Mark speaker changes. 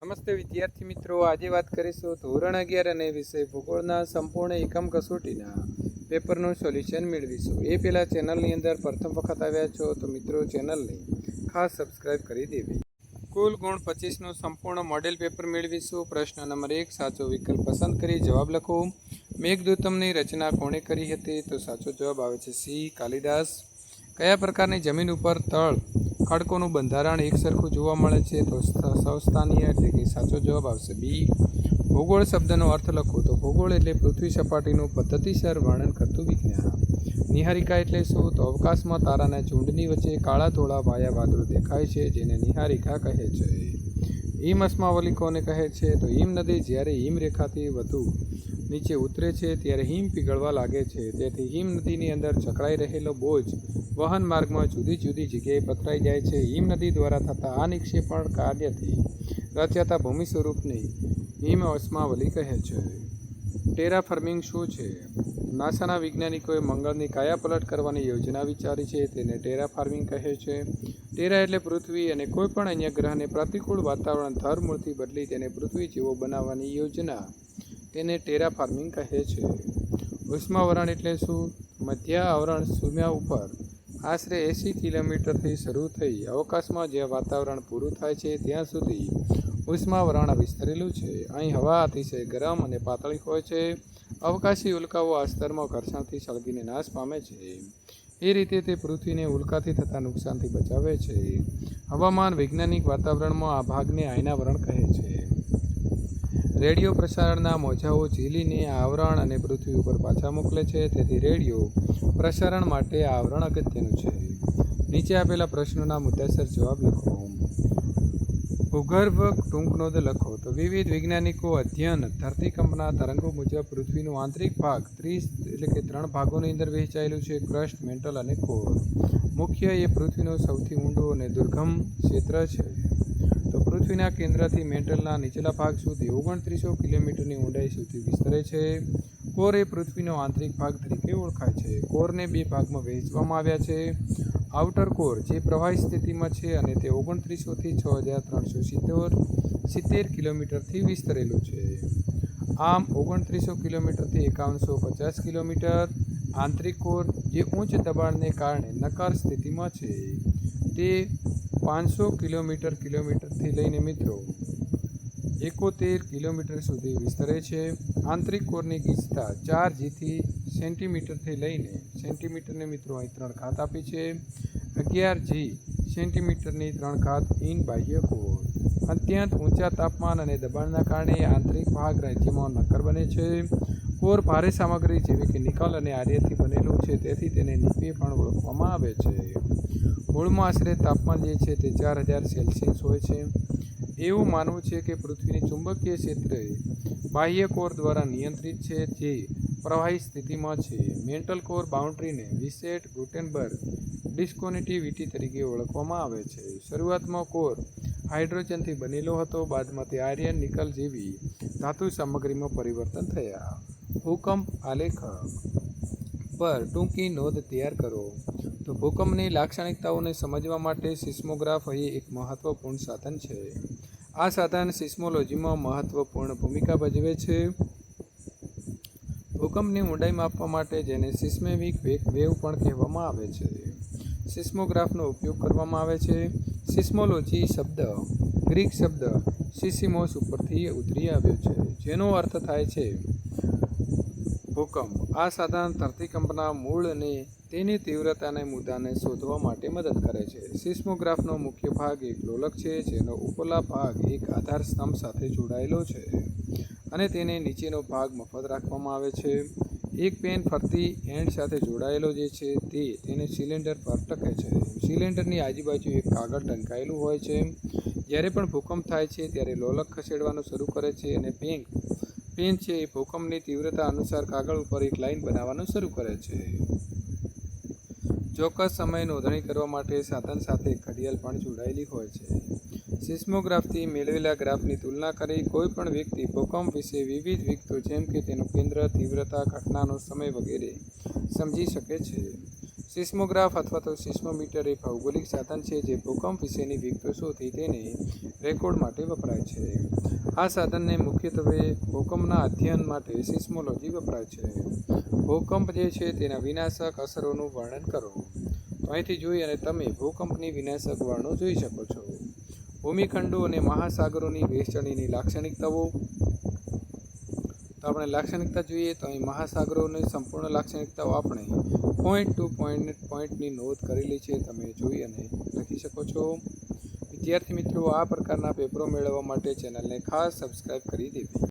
Speaker 1: નમસ્તે વિદ્યાર્થી મિત્રો, આજે વાત કરીશું ધોરણ 11 અને વિષય ભૂગોળના સંપૂર્ણ એકમ કસોટીના પેપરનું સોલ્યુશન મેળવીશું. એ પહેલાં ચેનલની અંદર પ્રથમ વખત આવ્યા છો તો મિત્રો ચેનલને ખાસ સબસ્ક્રાઇબ કરી દેવી. કુલ ગુણ 25નું સંપૂર્ણ મોડેલ પેપર મેળવીશું. પ્રશ્ન નંબર 1, સાચો વિકલ્પ પસંદ કરી જવાબ લખો. મેઘદૂતમની રચના કોણે કરી હતી? તો સાચો જવાબ આવે છે સી, કાલિદાસ. કયા પ્રકારની જમીન ઉપર તળ ખડકોનું બંધારણ એક સરખું જોવા મળે છે? તો સૌસ્થાનીય એટલે કે સાચો જવાબ આવશે બી. ભૂગોળ શબ્દનો અર્થ લખો. તો ભૂગોળ એટલે પૃથ્વી સપાટીનું પદ્ધતિસર વર્ણન કરતું વિજ્ઞાન. નિહારિકા એટલે શું? તો અવકાશમાં તારાના ઝુંડની વચ્ચે કાળા ધોળા વાયા વાદળો દેખાય છે, જેને નિહારિકા કહે છે. હિમ અસ્માવલી કોને કહે છે? તો હિમ નદી જ્યારે હિમરેખાથી વધુ નીચે ઉતરે છે ત્યારે હિમ પીગળવા લાગે છે. તેથી હિમ નદીની અંદર જકડાઈ રહેલો બોજ વહન માર્ગમાં જુદી જુદી જગ્યાએ પથરાઈ જાય છે. હિમ નદી દ્વારા થતા આ નિક્ષેપણ કાર્યથી રચાતા ભૂમિ સ્વરૂપને હિમ અસ્માવલી કહે છે. ટેરાફર્મિંગ શું છે? નાસાના વૈજ્ઞાનિકોએ મંગળની કાયાપલટ કરવાની યોજના વિચારી છે, તેને ટેરાફાર્મિંગ કહે છે. ટેરા એટલે પૃથ્વી અને કોઈપણ અન્ય ગ્રહને પ્રતિકૂળ વાતાવરણ ધરમૂળથી બદલી તેને પૃથ્વી જેવો બનાવવાની યોજના, તેને ટેરાફાર્મિંગ કહે છે. ઉષ્માવરણ એટલે શું? મધ્ય આવરણ શૂન્ય ઉપર આશરે 80 કિલોમીટરથી શરૂ થઈ અવકાશમાં જ્યાં વાતાવરણ પૂરું થાય છે ત્યાં સુધી ઉષ્માવરણ વિસ્તરેલું છે. અહીં હવા અતિશય ગરમ અને પાતળી હોય છે. અવકાશી ઉલ્કાઓ આ સ્તરમાં ઘર્ષણથી સળગીને નાશ પામે છે. એ રીતે તે પૃથ્વીને ઉલ્કાથી થતા નુકસાનથી બચાવે છે. હવામાન વૈજ્ઞાનિક વાતાવરણમાં આ ભાગને આયનાવરણ કહે છે. રેડિયો પ્રસારણના મોજાઓ ઝીલીને આ આવરણ અને પૃથ્વી ઉપર પાછા મોકલે છે. તેથી રેડિયો પ્રસારણ માટે આ આવરણ અગત્યનું છે. નીચે આપેલા પ્રશ્નોના મુદ્દાસર જવાબ લખો. ભૂગર્ભ ટૂંકનોંધ લખો. તો વિવિધ વૈજ્ઞાનિકો અધ્યયન ધરતીકંપના તરંગો મુજબ પૃથ્વીનો આંતરિક ભાગ 30 એટલે કે 3 ભાગોની અંદર વહેંચાયેલું છે: ક્રસ્ટ, મેન્ટલ અને કોર. મુખ્ય એ પૃથ્વીનો સૌથી ઊંડો અને દુર્ગમ ક્ષેત્ર છે. તો પૃથ્વીના કેન્દ્રથી મેન્ટલના નીચલા ભાગ સુધી 2900 કિલોમીટરની ઊંડાઈ સુધી વિસ્તરે છે. કોર એ પૃથ્વીનો આંતરિક ભાગ તરીકે ઓળખાય છે. કોરને 2 ભાગમાં વહેંચવામાં આવ્યા છે: આઉટર કોર, જે પ્રવાહી સ્થિતિમાં છે અને તે 2900 થી 6370 કિલોમીટરથી વિસ્તરેલું છે. આમ 2900 કિલોમીટરથી 5150 કિલોમીટર. આંતરિક કોર, જે ઉચ્ચ દબાણને કારણે નક્કર સ્થિતિમાં છે, તે 500 કિલોમીટરથી લઈને મિત્રો 71 કિલોમીટર સુધી વિસ્તરે છે. આંતરિક કોરની ગીચતા 4 જીથી સેન્ટીમીટરથી લઈને સેન્ટીમીટરને મિત્રો અહીં 3 ઘાત આપી છે. 11 જી સેન્ટીમીટરની 3 ઘાત ઇન બાહ્ય કોર. અત્યંત ઊંચા તાપમાન અને દબાણના કારણે આંતરિક ભાગ રાજ્યમાં નક્કર બને છે. કોર ભારે સામગ્રી જેવી કે નિકલ અને આર્યનથી બનેલું છે, તેથી તેને નિપે પણ ઓળખવામાં આવે છે. મૂળમાં આશરે તાપમાન જે છે તે 4000 સેલ્સિયસ હોય છે. એવું માનવું છે કે પૃથ્વીની ચુંબકીય ક્ષેત્ર બાહ્ય કોર દ્વારા નિયંત્રિત છે, જે પ્રવાહી સ્થિતિમાં છે. મેન્ટલ કોર બાઉન્ડ્રીને વિસેટ ગુટેનબર્ગ ડિસ્કોનેટિવિટી તરીકે ઓળખવામાં આવે છે. શરૂઆતમાં કોર હાઇડ્રોજનથી બનેલો હતો, બાદમાં તે આયર્ન, નિકલ જેવી ધાતુ સામગ્રીમાં પરિવર્તન થયા. ભૂકંપ આલેખ પર ટૂંકી નોંધ તૈયાર કરો. તો ભૂકંપની લાક્ષણિકતાઓને સમજવા માટે સિસ્મોગ્રાફ અહીં એક મહત્વપૂર્ણ સાધન છે. આ સાધન સિસ્મોલોજીમાં મહત્વપૂર્ણ ભૂમિકા ભજવે છે. ભૂકંપની ઊંડાઈ માપવા માટે, જેને સિસ્મેમિક વેવ પણ કહેવામાં આવે છે, સિસ્મોગ્રાફનો ઉપયોગ કરવામાં આવે છે. સિસ્મોલોજી શબ્દ ગ્રીક શબ્દ સિસિમોસ ઉપરથી ઉતરી આવ્યો છે, જેનો અર્થ થાય છે ભૂકંપ. આ સાધન ધરતીકંપના મૂળ અને તેની તીવ્રતાને મુદ્દાને શોધવા માટે મદદ કરે છે. સિસ્મોગ્રાફનો મુખ્ય ભાગ એક લોલક છે, જેનો ઉપલા ભાગ એક આધાર સ્તંભ સાથે જોડાયેલો છે અને તેને નીચેનો ભાગ મફત રાખવામાં આવે છે. એક પેન ફરતી એન્ડ સાથે જોડાયેલો જે છે તે તેને સિલિન્ડર પર ટકે છે. સિલિન્ડરની આજુબાજુ એક કાગળ ઢંકાયેલું હોય છે. જ્યારે પણ ભૂકંપ થાય છે ત્યારે લોલક ખસેડવાનું શરૂ કરે છે અને પેન છે એ ભૂકંપની તીવ્રતા અનુસાર કાગળ ઉપર એક લાઇન બનાવવાનું શરૂ કરે છે. ચોક્કસ સમય નોંધણી કરવા માટે સાધન સાથે ઘડિયાળ પણ જોડાયેલી હોય છે. સિસ્મોગ્રાફથી મેળવેલા ગ્રાફની તુલના કરી કોઈપણ વ્યક્તિ ભૂકંપ વિશે વિવિધ વિગતો જેમ કે તેનું કેન્દ્ર, તીવ્રતા, ઘટનાનો સમય વગેરે સમજી શકે છે. સિસ્મોગ્રાફ અથવા તો સિસ્મોમીટર એ ભૌગોલિક સાધન છે જે ભૂકંપ વિશેની વિગતો શોધી તેને રેકોર્ડ માટે વપરાય છે. આ સાધનને મુખ્યત્વે ભૂકંપના અધ્યયન માટે સિસ્મોલોજી વપરાય છે. ભૂકંપ જે છે તેના વિનાશક અસરોનું વર્ણન કરો. તો અહીંથી જોઈ અને તમે ભૂકંપની વિનાશક વર્ણો જોઈ શકો છો. ભૂમિખંડો અને મહાસાગરોની વહેંચણીની લાક્ષણિકતાઓ. તો આપણે લાક્ષણિકતા જોઈએ તો અહીં મહાસાગરોની સંપૂર્ણ લાક્ષણિકતાઓ આપણે પોઈન્ટ ટુ પોઈન્ટની નોંધ કરેલી છે. તમે જોઈ અને લખી શકો છો. વિદ્યાર્થી મિત્રો, આ પ્રકારના પેપરો મેળવવા માટે ચેનલને ખાસ સબસ્ક્રાઈબ કરી દેવી.